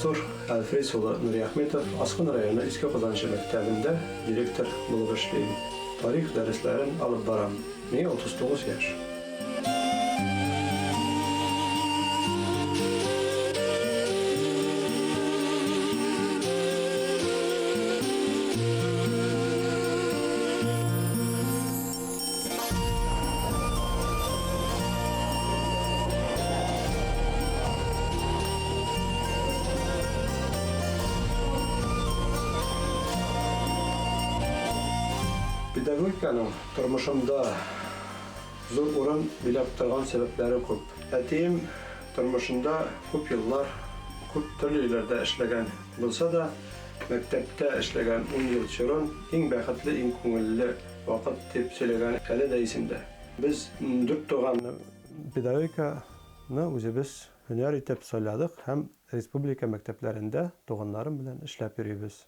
Мансур Әлфрейс улы Нурияхметов Аскын районы Иске Казанчы мәктәбендә директор булып эшләйм. Тарих дәресләрен алып барам. Миңа 39 яшь. Педагогиканың тормышымда зур урын биләп торган сәбәпләре күп. Әтием тормышында күп еллар, күп төрле илләрдә эшләгән булса да, мәктәптә эшләгән 10 ел чорын иң бәхетле, иң күңелле вакыт дип сөйләгән әле дә исемдә. Без 4 туган педагогиканы үзебез һөнәр итеп сайладык һәм республика мәктәпләрендә туганнарым белән эшләп йөрибез.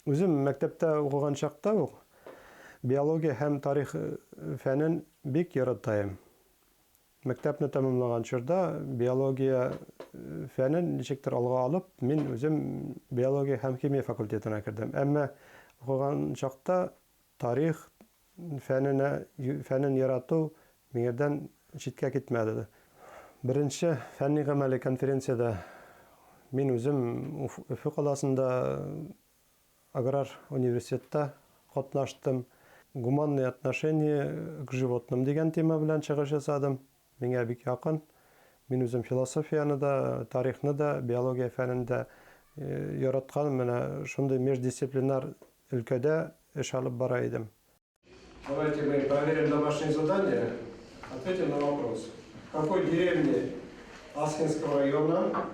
Үзем мәктәптә укыган чакта ук биология һәм тарих фәнен бик яратайм. Мәктәпне тәмамлаган чорда биология фәнен ничектер алга алып, мин үзем биология һәм химия факультетына кердем. Әмма укыган чакта тарих фәнен ярату миңердән читкә китмәде. Беренче фәнни-гамәли конференцияда мин үзем Уфа каласында аграр университетта катнаштым. Гуманные отношения к животным дигән тема белән чыгыш ясадым. Миңа бик якын. Мин үзем философияны да, тарихны да, биология фәнен дә яраткан. Менә шундый междисциплинар өлкәдә эш алып бара идем. Давайте мы проверим домашнее задание. Ответим на вопрос. В какой деревне Аскинского района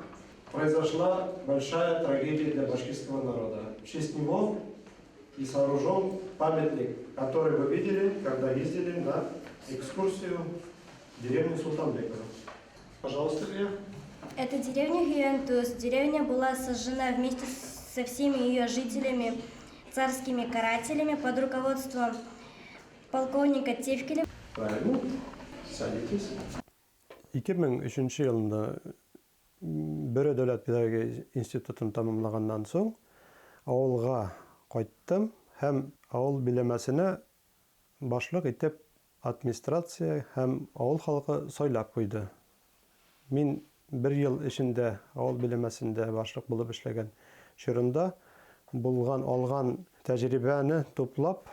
произошла большая трагедия для башкирского народа? В честь него и сооружен памятник, который вы видели, когда ездили на экскурсию в деревню Султанбекова. Пожалуйста, Илья. Это деревня Гюентус. Деревня была сожжена вместе со всеми ее жителями, царскими карателями под руководством полковника Тевкеля. Правильно. Садитесь. 2003 елында Бөрі дәүләт педагогия институтын тамамлаганнан соң авылга кайттым һәм авыл биләмәсенә башлык итеп администрация һәм авыл халкы сайлап куйды. Мин 1 ел эчендә авыл биләмәсендә башлык булып эшләгән чорында алган тәҗрибәне туплап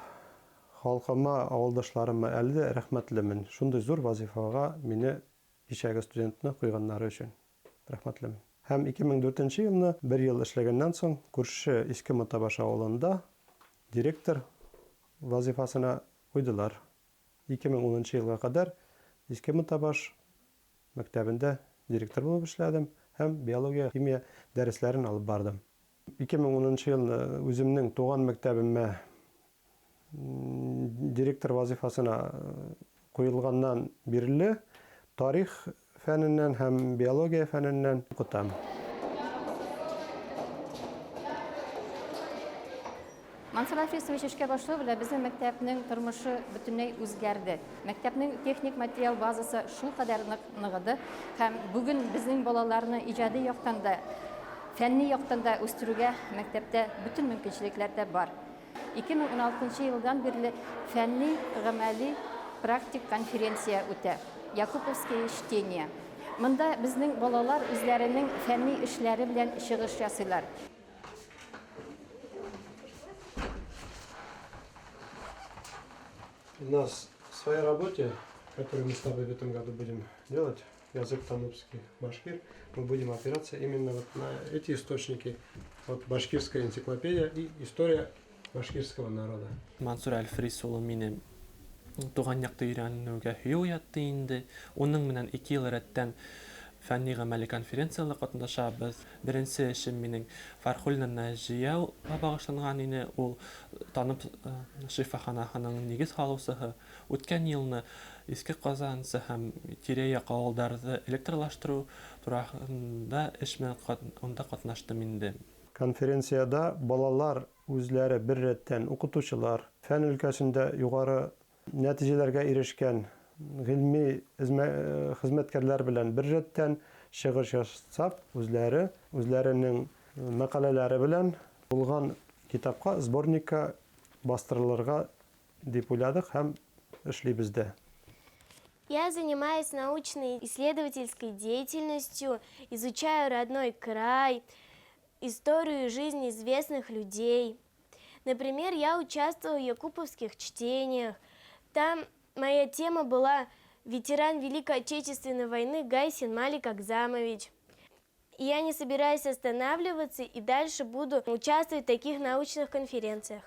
халкыма, авылдашларыма әле дә рәхмәтлемен. Шундый зур вазифага мине кичәге студентны куйганнары өчен рәхмәтлемен. Һәм 2004 елны 1 ел эшләгәннән соң күрше Иске Мутабаш авылында директор вазифасына куйдылар. 2010 елга кадәр Иске Мутабаш мәктәбендә директор булып эшләдем һәм биология, химия дәресләрен алып бардым. 2010 елны үземнең туган мәктәбемә директор вазифасына куелганнан бирле тарих фәненнән һәм биология фәненнән укытам. Мансур Әлфрейсович эшкә башлау белән безнең мәктәпнең тормышы бөтенләй үзгәрде. Мәктәпнең техник материал базасы шул кадәр ныгыды һәм бүген безнең балаларны иҗади яктан да, фәнни яктан да үстерүгә мәктәптә бөтен мөмкинчелекләр дә бар. 2016 елдан бирле фәнни, гамәли, практик конференция үтә. Якуповские чтения. Монда безнең балалар үзләренең фәнни эшләре белән чыгыш ясыйлар. У нас в своей работе, которую мы с тобой в этом году будем делать, язык танупский, башкир, мы будем опираться именно вот на эти источники. Вот башкирская энциклопедия и история башкирского народа. Мансур Әлфрейс улы мине туган якты өйрәнүгә һөю ятты инде. Уның менән 2 ел рәттән фәнни-гамәли конференцияларга катнашабыз. Беренче эшем минең Фархуллина Наҗия багышланган иде. Ул танып шифахананың нигез салучысы. Үткән елны Иске Казансы һәм тирә-як авылларны электрлаштыру турында эш менән катнаштым инде. Конференцияда балалар үзләре бер рәттән укытучылар, фән өлкәсендә югары нәтиҗәләргә ирешкән гыйльми хезмәткәрләр белән бер рәттән чыгыш ясап, үзләренең мәкаләләре белән булган китапка, сборникка бастырылырга дип уйладык һәм эшлибез дә. Я занимаюсь научно-исследовательской деятельностью, изучаю родной край, историю жизни известных людей. Например, я участвовала в якуповских чтениях. Там моя тема была ветеран Великой Отечественной войны Гайсин Малик Акзамович. И я не собираюсь останавливаться и дальше буду участвовать в таких научных конференциях.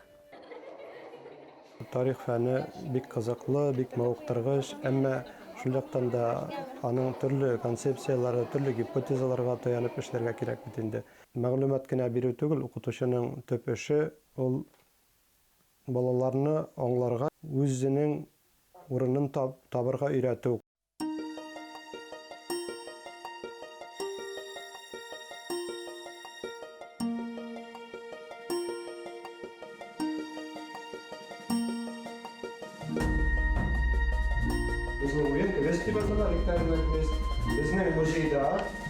Тарих фәне бик кызыклы, бик мавыктыргыч, әмма шундыктан да аның төрле концепциялары, төрле гипотезаларга таянып эшләргә кирәк бит инде. Мәгълүмат кенә бирү түгел, укытучының төп эше ул балаларны аңларга, үзенең урынын табырга өйрәтү. Безнең уен квест дип атала, викторина квест. Безнең музейда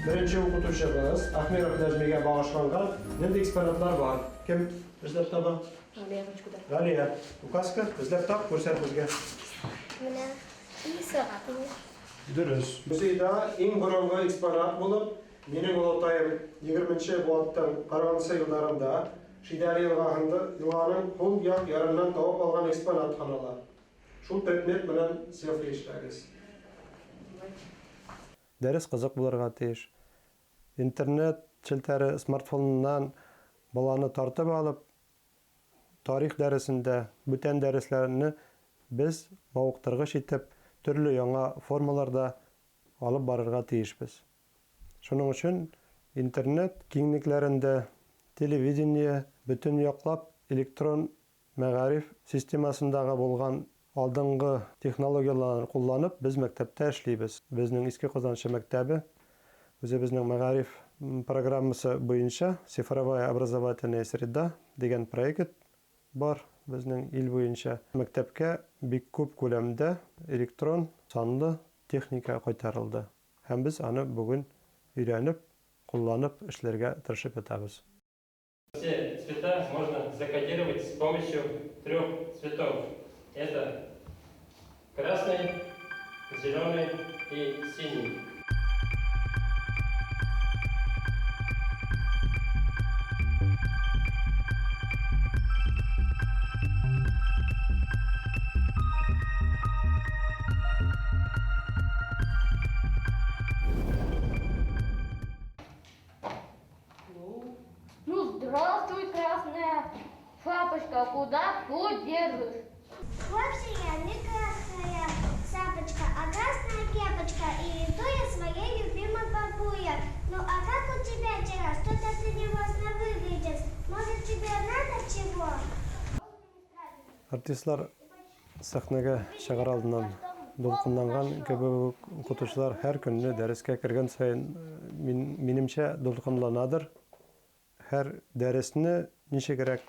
беренче укытучыбыз Ахмеров Нәҗмигә багышланган нинди экспонатлар бар? Кем эзләп таба? Галия, указка, эзләп тап, күрсәт безгә. Менә и сәгатең. Дөрес. Музейда иң борынгы экспонат булып, минем олатаем 20нче буаттан караган елларында Шидари елганың һул як ярыннан табып алган экспонат ханалар. Шул предмет белән сыйфа эшләгез. Дәрес кызык булырга тиеш. Интернет челтәре смартфоннан баланы тартып алып, тарих дәресендә бүтән дәресләрне без мавыктыргыч итеп төрле яңа формаларда алып барырга тиешбез. Шуның өчен интернет киңлекләрендә телевидение бүтән яклап электрон мәгариф системасындагы булган алдынгы технологияларны кулланып, без мәктәптә эшлибез. Безнең Иске Казанчы мәктәбе үзебезнең мәгариф программасы буенча цифровая образовательная среда дигән проект бар безнең ил буенча. Мәктәпкә бик күп күләмдә электрон санлы техника кайтарылды. Һәм без аны бүген өйрәнеп, кулланып эшләргә тырышып ятабыз. Все цвета можно закодировать с помощью 3 цветов. Это красный, зеленый и синий. Ну, здравствуй, красная шапочка, куда путь держишь? Вовсе я не красная шапочка, а красная кепочка, и иду я своей любимой бабуя. Ну а как у тебя дела? Что-то ты невозможно выглядишь. Может, тебе надо чего? Артистлар сәхнәгә чыгар алдыннан дулкынланган кебек укытучылар һәр көнне дәрескә кергән саен минемчә дулкынланадыр. Һәр дәресне ничегрәк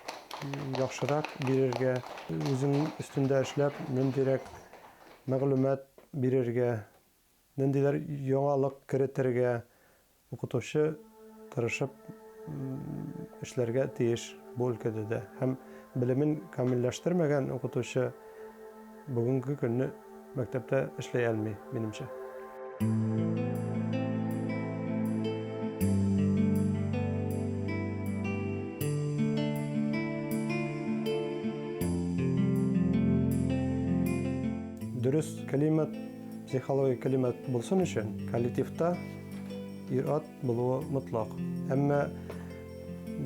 яхшырак бирергә, үзенең өстендә эшләп, ниндирәк мәгълүмат бирергә, ниндиләр яңалык кертергә укытучы тырышып эшләргә тиеш бу өлкәдә дә. Һәм белемен камилләштермәгән укытучы бүгенге көнне мәктәптә эшләй алмый, минемчә. Дөрес калимат, психологик калимат булсын өчен, коллективта ир-ат булуы мотлак. Әмма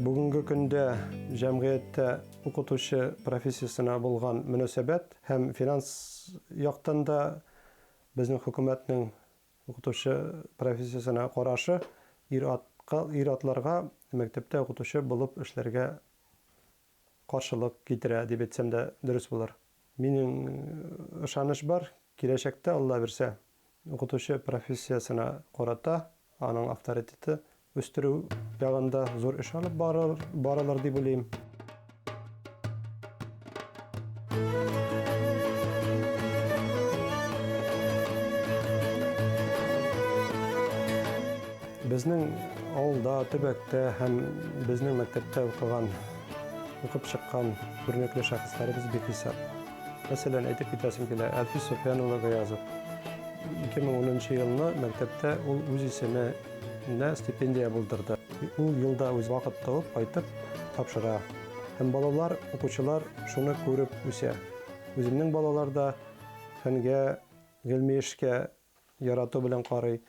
бүгенге көндә җәмгыятьтә укытучы профессиясына булган мөнәсәбәт һәм финанс яктан да безнең хөкүмәтнең укытучы профессиясына карашы ир-атларга мәктәптә укытучы булып эшләргә каршылык китерә дип әйтсәм дә дөрес булыр. Минем ышаныш бар, киләчәктә Алла бирсә, укытучы профессиясына карата аның авторитеты үстерү ягында зур эш алып баралар дип уйлыйм. Безнең Авылда, төбәктә һәм безнең мәктәптә укып чыккан күренекле шәхесләребез бик хисап. Мәсәлән, әйтеп китәсем килә, Әлфис Суфиян улы Гаязов. 2010 елны мәктәптә ул үз исеменә стипендия булдырды. Ул елда үз вакыт табып, кайтып тапшыра. Һәм балалар, укучылар шуны күреп үсә. Үземнең балалар да фәнгә, гыйльми эшкә ярату белән карый.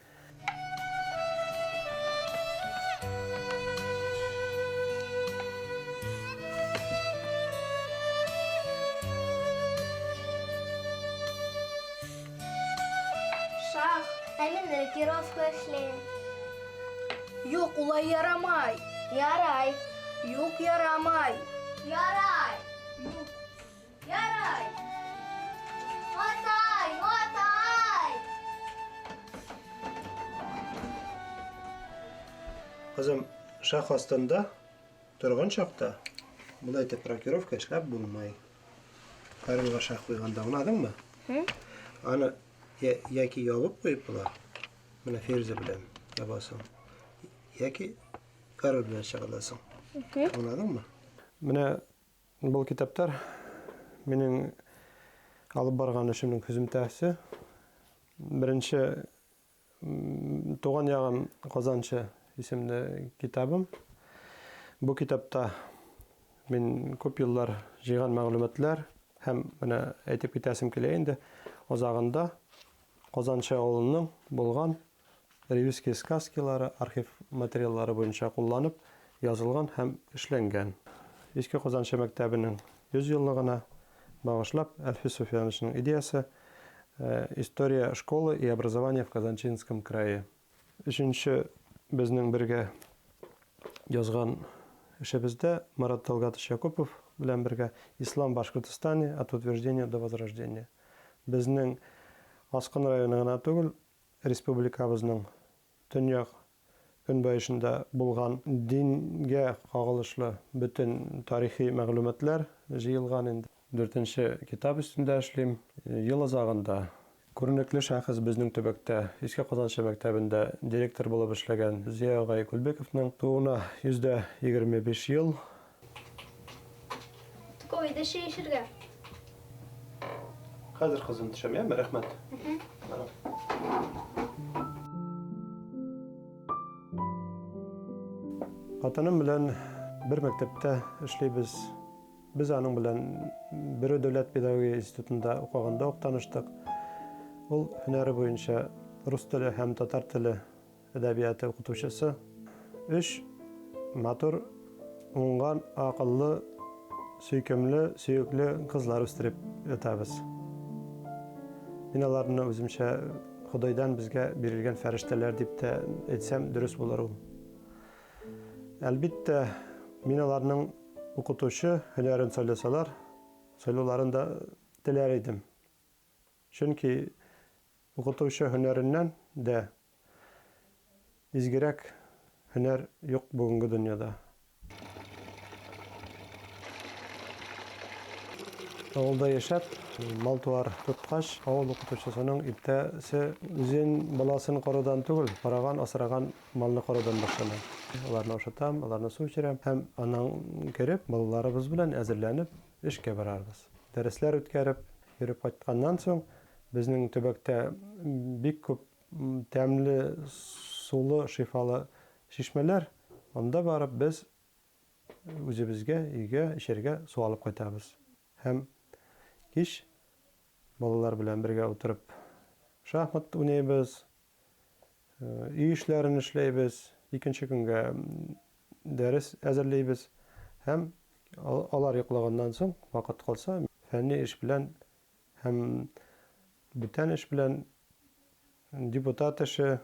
Шах, әмин рокировка эшләйм. Юк, улай ярамай. Ярай. Юк, ярамай. Ярай. Ярай. Атай, атай. Кызым, шах астында торган чакта булай итеп рокировка эшләп булмай. Карынга шах куйганда, аңладыңмы? Аны яки ябып куйып була. Менә Ферза белән ябасың. Яки карын белән чыгарасың. Аңладыңмы? Менә бу китаптар минең алып барган эшемнең хүземтәсе. Беренче туган ягым Казанчы исемле китабым. Бу китапта мин күп еллар җыйган мәгълүматлар һәм менә әйтеп китәсем килә инде. Озагында Казанчы авылының булган ревизские сказкалары, архив материаллары буенча кулланып язылган һәм эшләнгән. Иске Казанчы мәктәбенең 100 еллыгына багышлап Әлфис Суфияновичның идеясы «История школы и образования в Казанчинском крае». Өченче безнең бергә язган эшебездә Марат Талгатович Якупов белән бергә «Ислам в Башкортостане от утверждения до возрождения». Безнең Аскын районы гына түгел, республикабызның төньяк көнбайышында булган дингә кагылышлы бөтен тарихи мәгълүматлар җыелган инде. 4нче китап өстендә эшлим. Ел азагында күренекле шәхес безнең төбәктә Иске Казанчы мәктәбендә директор булып эшләгән Зия агай Күлбековның тууына 125 ел. Койда шешергә. Хәзер кызым төшәм, яме, рәхмәт. Хатыным белән бер мәктәптә эшлибез. Без аның белән бер дәүләт педагогия институтында укыганда ук таныштык. Ул һөнәре буенча рус теле һәм татар теле әдәбияты укытучысы. 3 матур, уңган, акыллы, сөйкемле, сөекле кызлар үстереп ятабыз. Мин аларны үземчә Худайдан безгә бирелгән фәрештәләр дип тә әйтсәм дөрес булыр ул. Әлбәттә, мин аларның укытучы һөнәрен сөйләсәләр, сөйләүләрен дә теләр идем. Чөнки укытучы һөнәреннән дә изгерәк һөнәр юк бүгенге дөньяда. Авылда яшәп, мал-туар тоткач, авыл укытучысының иптәсе үзен баласын караудан түгел, караган, асраган малны караудан башлана. Аларны ашатам, аларны су эчерәм һәм аннан кереп, балаларыбыз белән әзерләнеп эшкә барабыз. Дәресләр үткәреп, йөреп кайтканнан соң, безнең төбәктә бик күп тәмле, сулы, шифалы шишмәләр. Анда барып без үзебезгә, өйгә, эчәргә су алып кайтабыз. Һәм кич балалар белән бергә утырып шахмат уйнайбыз, үй эшләрен эшләйбез, икенче көнгә дәрес әзерләйбез һәм алар йоклаганнан соң вакыт калса, фәнни эш белән һәм бүтән эш белән депутат эше,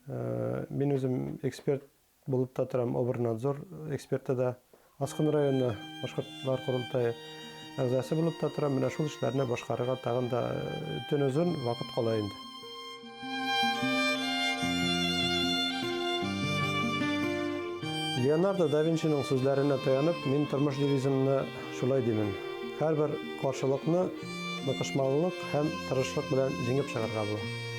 мин үзем эксперт булып та торам, Обернадзор эксперты да, Аскын районы башкортлар курултайы әгъзасы булып та торам, менә шул эшләрне башкарырга тагын да төн озын вакыт кала инде. Леонардо да Винчиның сүзләренә таянып, мин тормыш девизымны шулай димен. Һәрбер каршылыкны ныкышмалылык һәм тырышлык белән җиңеп чыгарга була.